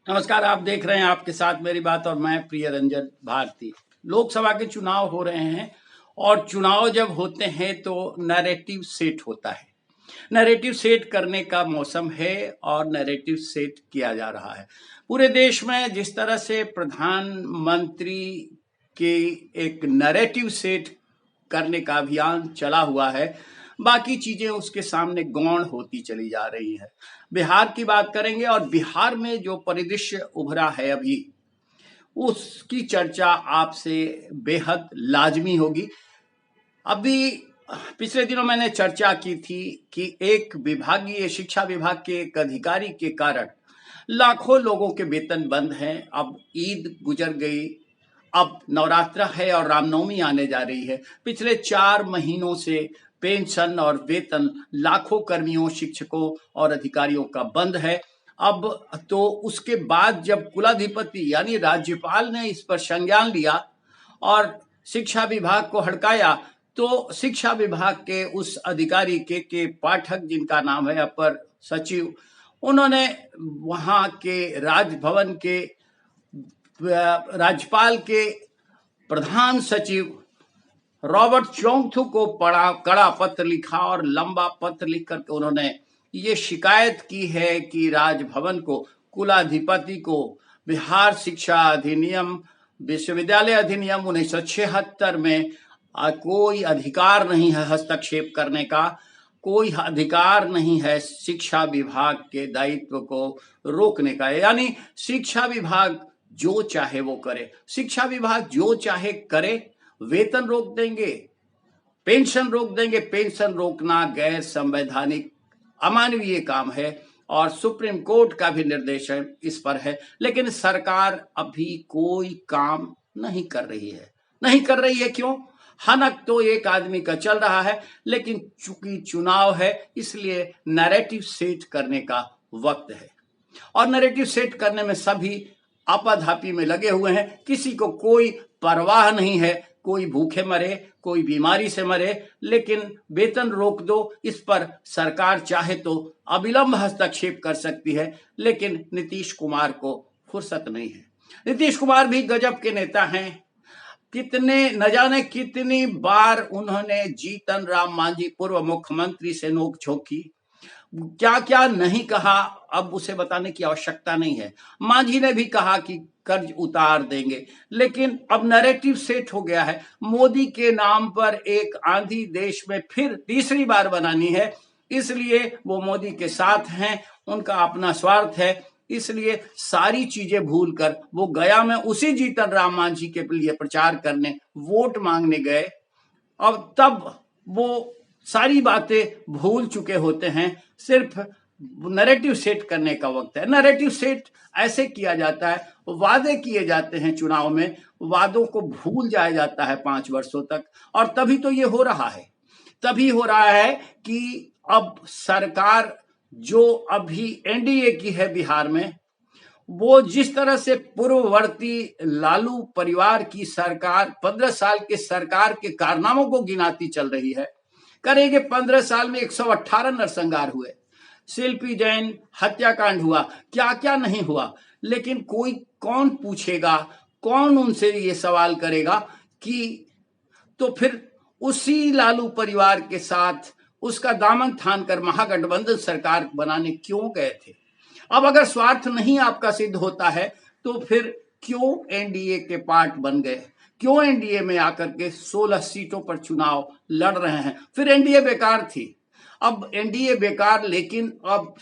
नमस्कार। आप देख रहे हैं आपके साथ मेरी बात और मैं प्रिय रंजन भारती। लोकसभा के चुनाव हो रहे हैं और चुनाव जब होते हैं तो नैरेटिव सेट होता है। नैरेटिव सेट करने का मौसम है और नैरेटिव सेट किया जा रहा है पूरे देश में। जिस तरह से प्रधानमंत्री के एक नैरेटिव सेट करने का अभियान चला हुआ है, बाकी चीजें उसके सामने गौण होती चली जा रही है। बिहार की बात करेंगे और बिहार में जो परिदृश्य उभरा है अभी, उसकी चर्चा आपसे बेहद लाजमी होगी। अभी पिछले दिनों मैंने चर्चा की थी कि एक विभागीय शिक्षा विभाग के एक अधिकारी के कारण लाखों लोगों के वेतन बंद हैं। अब ईद गुजर गई, अब नवरात्र है और रामनवमी आने जा रही है। पिछले 4 महीनों से पेंशन और वेतन लाखों कर्मियों, शिक्षकों और अधिकारियों का बंद है। अब तो उसके बाद जब कुलाधिपति यानी राज्यपाल ने इस पर संज्ञान लिया और शिक्षा विभाग को हड़काया, तो शिक्षा विभाग के उस अधिकारी के पाठक, जिनका नाम है अपर सचिव, उन्होंने वहां के राजभवन के राज्यपाल के प्रधान सचिव रॉबर्ट चौंगथू को कड़ा पत्र लिखा और लंबा पत्र लिख करके उन्होंने ये शिकायत की है कि राजभवन को, कुलाधिपति को बिहार शिक्षा अधिनियम, विश्वविद्यालय अधिनियम 1976 में कोई अधिकार नहीं है हस्तक्षेप करने का, कोई अधिकार नहीं है शिक्षा विभाग के दायित्व को रोकने का। यानी शिक्षा विभाग जो चाहे वो करे, शिक्षा विभाग जो चाहे करे। वेतन रोक देंगे, पेंशन रोक देंगे। पेंशन रोकना गैर संवैधानिक, अमानवीय काम है और सुप्रीम कोर्ट का भी निर्देशन इस पर है। लेकिन सरकार अभी कोई काम नहीं कर रही है। नहीं कर रही है क्यों? हनक तो एक आदमी का चल रहा है, लेकिन चूंकि चुनाव है इसलिए नैरेटिव सेट करने का वक्त है और नैरेटिव सेट करने में सभी आपाधापी में लगे हुए हैं। किसी को कोई परवाह नहीं है, कोई भूखे मरे, कोई बीमारी से मरे, लेकिन वेतन रोक दो, इस पर सरकार चाहे तो अविलंब हस्तक्षेप कर सकती है। लेकिन नीतीश कुमार को फुर्सत नहीं है। नीतीश कुमार भी गजब के नेता हैं। न जाने कितनी बार उन्होंने जीतन राम मांझी पूर्व मुख्यमंत्री से नोक-झोंक की, क्या क्या नहीं कहा, अब उसे बताने की आवश्यकता नहीं है। मांझी ने भी कहा कि कर्ज उतार देंगे, लेकिन अब नैरेटिव सेट हो गया है। मोदी के नाम पर एक आंधी देश में फिर तीसरी बार बनानी है, इसलिए वो मोदी के साथ हैं, उनका अपना स्वार्थ है। इसलिए सारी चीजें भूलकर वो गया में उसी जीतन राम मांझी के लिए प्रचार करने, वोट मांगने गए। अब तब वो सारी बातें भूल चुके होते हैं। सिर्फ नैरेटिव सेट करने का वक्त है। नैरेटिव सेट ऐसे किया जाता है, वादे किए जाते हैं चुनाव में, वादों को भूल जाया जाता है 5 वर्षों तक। और तभी तो ये हो रहा है। तभी हो रहा है कि अब सरकार जो अभी एनडीए की है बिहार में, वो जिस तरह से पूर्ववर्ती लालू परिवार की सरकार 15 साल के सरकार के कारनामों को गिनाती चल रही है। करेंगे 15 साल में 118 नरसंहार हुए, शिल्पी जैन हत्याकांड हुआ, क्या क्या नहीं हुआ। लेकिन कौन पूछेगा, कौन उनसे ये सवाल करेगा कि तो फिर उसी लालू परिवार के साथ उसका दामन थाम कर महागठबंधन सरकार बनाने क्यों गए थे? अब अगर स्वार्थ नहीं आपका सिद्ध होता है तो फिर क्यों एनडीए के पार्ट बन गए? क्यों एनडीए में आकर के 16 सीटों पर चुनाव लड़ रहे हैं? फिर एनडीए बेकार थी। अब एनडीए बेकार, लेकिन अब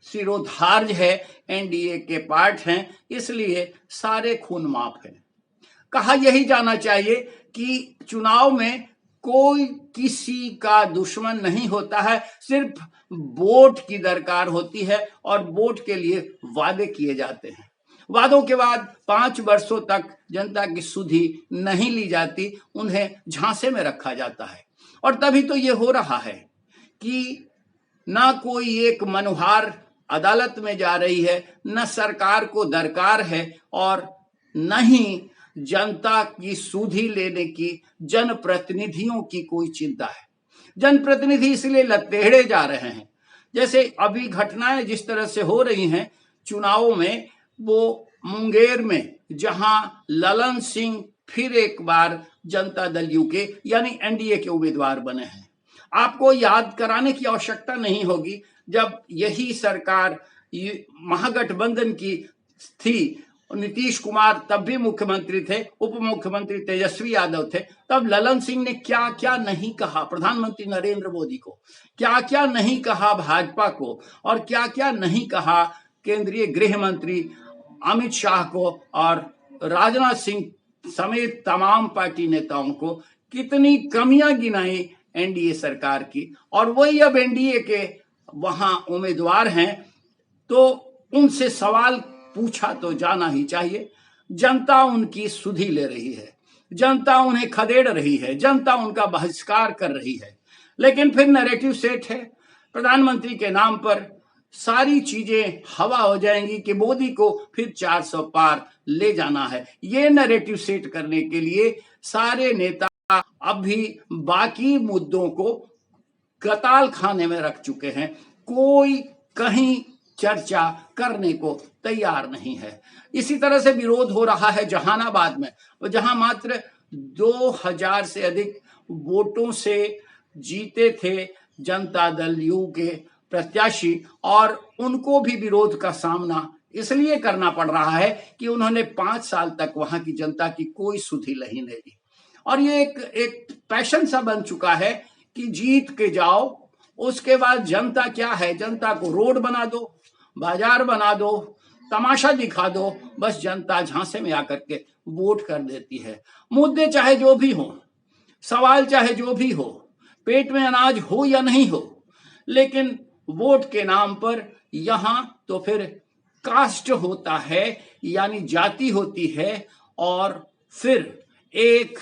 सिरोधार्य है, एनडीए के पार्ट हैं, इसलिए सारे खून माफ हैं। कहा यही जाना चाहिए कि चुनाव में कोई किसी का दुश्मन नहीं होता है, सिर्फ वोट की दरकार होती है और वोट के लिए वादे किए जाते हैं। वादों के बाद 5 वर्षों तक जनता की सुधि नहीं ली जाती, उन्हें झांसे में रखा जाता है। और तभी तो ये हो रहा है कि ना कोई एक मनुहार अदालत में जा रही है, न सरकार को दरकार है और न ही जनता की सुधि लेने की जनप्रतिनिधियों की कोई चिंता है। जनप्रतिनिधि इसलिए लतेड़े जा रहे हैं। जैसे अभी घटनाएं जिस तरह से हो रही हैं चुनावों में, वो मुंगेर में, जहां ललन सिंह फिर एक बार जनता दल यू के यानी एनडीए के उम्मीदवार बने हैं। आपको याद कराने की आवश्यकता नहीं होगी, जब यही सरकार महागठबंधन की थी, नीतीश कुमार तब भी मुख्यमंत्री थे, उप मुख्यमंत्री तेजस्वी यादव थे, तब ललन सिंह ने क्या क्या नहीं कहा प्रधानमंत्री नरेंद्र मोदी को, क्या क्या नहीं कहा भाजपा को, और क्या क्या नहीं कहा केंद्रीय गृह मंत्री अमित शाह को और राजनाथ सिंह समेत तमाम पार्टी नेताओं को। कितनी कमियां गिनाई एनडीए सरकार की, और वही अब एनडीए के वहां उम्मीदवार हैं, तो उनसे सवाल पूछा तो जाना ही चाहिए। जनता उनकी सुधि ले रही है, जनता उन्हें खदेड़ रही है, जनता उनका बहिष्कार कर रही है, लेकिन फिर नैरेटिव सेट है प्रधानमंत्री के नाम पर। सारी चीजें हवा हो जाएंगी कि मोदी को फिर 400 पार ले जाना है। ये नैरेटिव सेट करने के लिए सारे नेता अब भी बाकी मुद्दों को कताल खाने में रख चुके हैं। कोई कहीं चर्चा करने को तैयार नहीं है। इसी तरह से विरोध हो रहा है जहानाबाद में, जहां मात्र 2000 से अधिक वोटों से जीते थे जनता दल यू के प्रत्याशी, और उनको भी विरोध का सामना इसलिए करना पड़ रहा है कि उन्होंने 5 साल तक वहां की जनता की कोई सुधि नहीं ली। और ये एक पैशन सा बन चुका है कि जीत के जाओ, उसके बाद जनता क्या है, जनता को रोड बना दो, बाजार बना दो, तमाशा दिखा दो, बस जनता झांसे में आकर के वोट कर देती है। मुद्दे चाहे जो भी हो, सवाल चाहे जो भी हो, पेट में अनाज हो या नहीं हो, लेकिन वोट के नाम पर यहां तो फिर कास्ट होता है, यानी जाति होती है, और फिर एक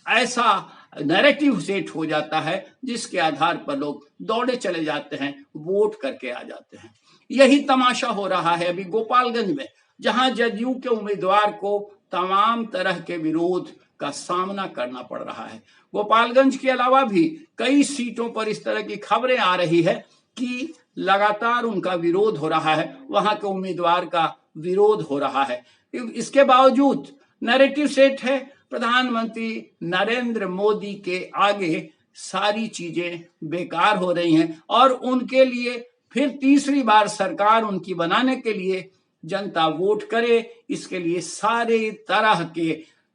ऐसा नैरेटिव सेट हो जाता है जिसके आधार पर लोग दौड़े चले जाते हैं, वोट करके आ जाते हैं। यही तमाशा हो रहा है अभी गोपालगंज में, जहां जदयू के उम्मीदवार को तमाम तरह के विरोध का सामना करना पड़ रहा है। गोपालगंज के अलावा भी कई सीटों पर इस तरह की खबरें आ रही है कि लगातार उनका विरोध हो रहा है, वहां के उम्मीदवार का विरोध हो रहा है। इसके बावजूद नैरेटिव सेट है, प्रधानमंत्री नरेंद्र मोदी के आगे सारी चीजें बेकार हो रही हैं, और उनके लिए फिर तीसरी बार सरकार उनकी बनाने के लिए जनता वोट करे, इसके लिए सारे तरह के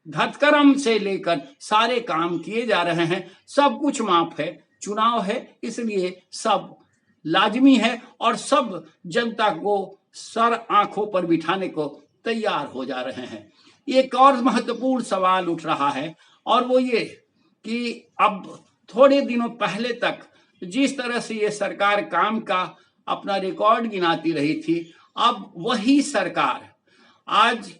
घटकर्म से लेकर सारे काम किए जा रहे हैं। सब कुछ माफ है, चुनाव है, इसलिए सब लाजमी है, और सब जनता को सर आंखों पर बिठाने को तैयार हो जा रहे हैं। एक और महत्वपूर्ण सवाल उठ रहा है, और वो ये कि अब थोड़े दिनों पहले तक जिस तरह से ये सरकार काम का अपना रिकॉर्ड गिनाती रही थी, अब वही सरकार आज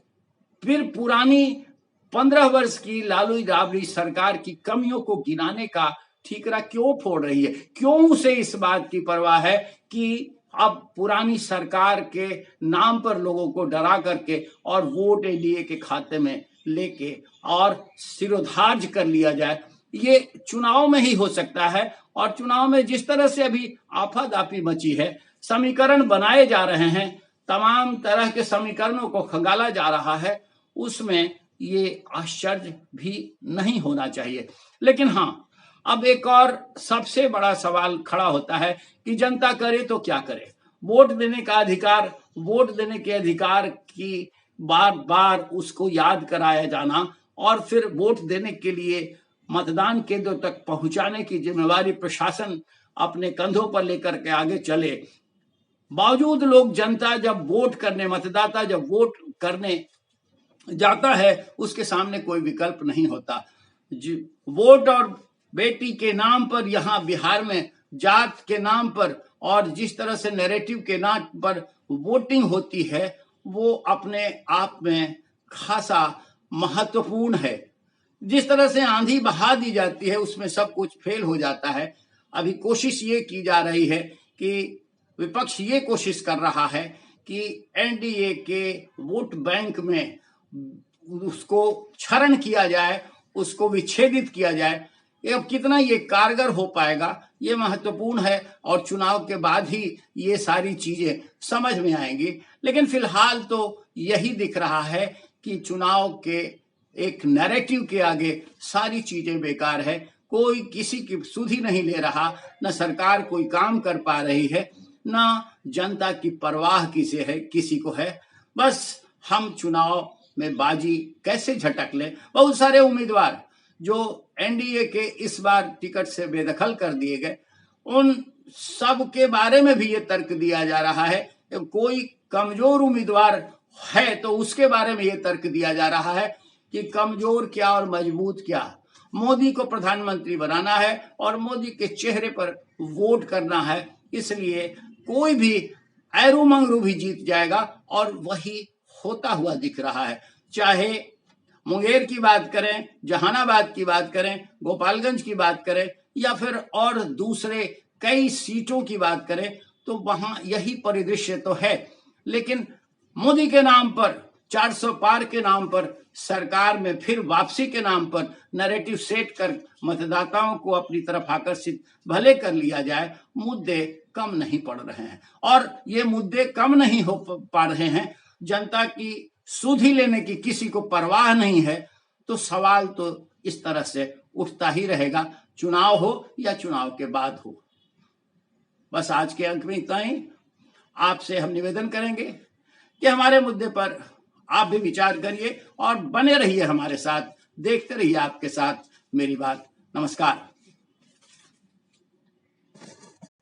फिर पुरानी 15 वर्ष की लालू राबड़ी सरकार की कमियों को गिनाने का ठीकरा क्यों फोड़ रही है? क्यों उसे इस बात की परवाह है कि अब पुरानी सरकार के नाम पर लोगों को डरा करके और वोट एनडीए के खाते में लेके और सिरोधार्ज कर लिया जाए? ये चुनाव में ही हो सकता है, और चुनाव में जिस तरह से अभी आफादाफी मची है, समीकरण बनाए जा रहे हैं, तमाम तरह के समीकरणों को खंगाला जा रहा है, उसमें ये आश्चर्य भी नहीं होना चाहिए। लेकिन हाँ, अब एक और सबसे बड़ा सवाल खड़ा होता है कि जनता करे तो क्या करे? वोट देने का अधिकार, वोट देने के अधिकार की बार बार उसको याद कराया जाना, और फिर वोट देने के लिए मतदान केंद्रों तक पहुंचाने की जिम्मेवारी प्रशासन अपने कंधों पर लेकर के आगे चले। बावजूद लोग, जनता जब वोट करने, मतदाता जब वोट करने जाता है, उसके सामने कोई विकल्प नहीं होता। वोट और बेटी के नाम पर यहाँ बिहार में जात के नाम पर और जिस तरह से नैरेटिव के नाम पर वोटिंग होती है, वो अपने आप में खासा महत्वपूर्ण है। जिस तरह से आंधी बहा दी जाती है, उसमें सब कुछ फेल हो जाता है। अभी कोशिश ये की जा रही है कि विपक्ष ये कोशिश कर रहा है कि एनडीए के वोट बैंक में उसको क्षरण किया जाए, उसको विच्छेदित किया जाए। अब कितना ये कारगर हो पाएगा, ये महत्वपूर्ण है, और चुनाव के बाद ही ये सारी चीजें समझ में आएंगी। लेकिन फिलहाल तो यही दिख रहा है कि चुनाव के एक नैरेटिव के आगे सारी चीजें बेकार है। कोई किसी की सुध ही नहीं ले रहा, न सरकार कोई काम कर पा रही है, न जनता की परवाह किसी को है। बस हम चुनाव में बाजी कैसे झटक ले। बहुत सारे उम्मीदवार जो एनडीए के इस बार टिकट से बेदखल कर दिए गए, उन सब के बारे में भी ये तर्क दिया जा रहा है। कोई कमजोर उम्मीदवार है तो उसके बारे में ये तर्क दिया जा रहा है कि कमजोर क्या और मजबूत क्या। मोदी को प्रधानमंत्री बनाना है और मोदी के चेहरे पर वोट करना है, इसलिए कोई भी ऐरू मंगरू भी जीत जाएगा और वही होता हुआ दिख रहा है। चाहे मुंगेर की बात करें, जहानाबाद की बात करें, गोपालगंज की बात करें या फिर और दूसरे कई सीटों की बात करें, तो वहां यही परिदृश्य तो है। लेकिन मोदी के नाम पर, 400 पार के नाम पर, सरकार में फिर वापसी के नाम पर नैरेटिव सेट कर मतदाताओं को अपनी तरफ आकर्षित भले कर लिया जाए, मुद्दे कम नहीं पड़ रहे हैं। और ये मुद्दे कम नहीं हो पा रहे हैं, जनता की सुध ही लेने की किसी को परवाह नहीं है, तो सवाल तो इस तरह से उठता ही रहेगा, चुनाव हो या चुनाव के बाद हो। बस आज के अंक में इतना ही। आपसे हम निवेदन करेंगे कि हमारे मुद्दे पर आप भी विचार करिए और बने रहिए हमारे साथ, देखते रहिए आपके साथ मेरी बात। नमस्कार।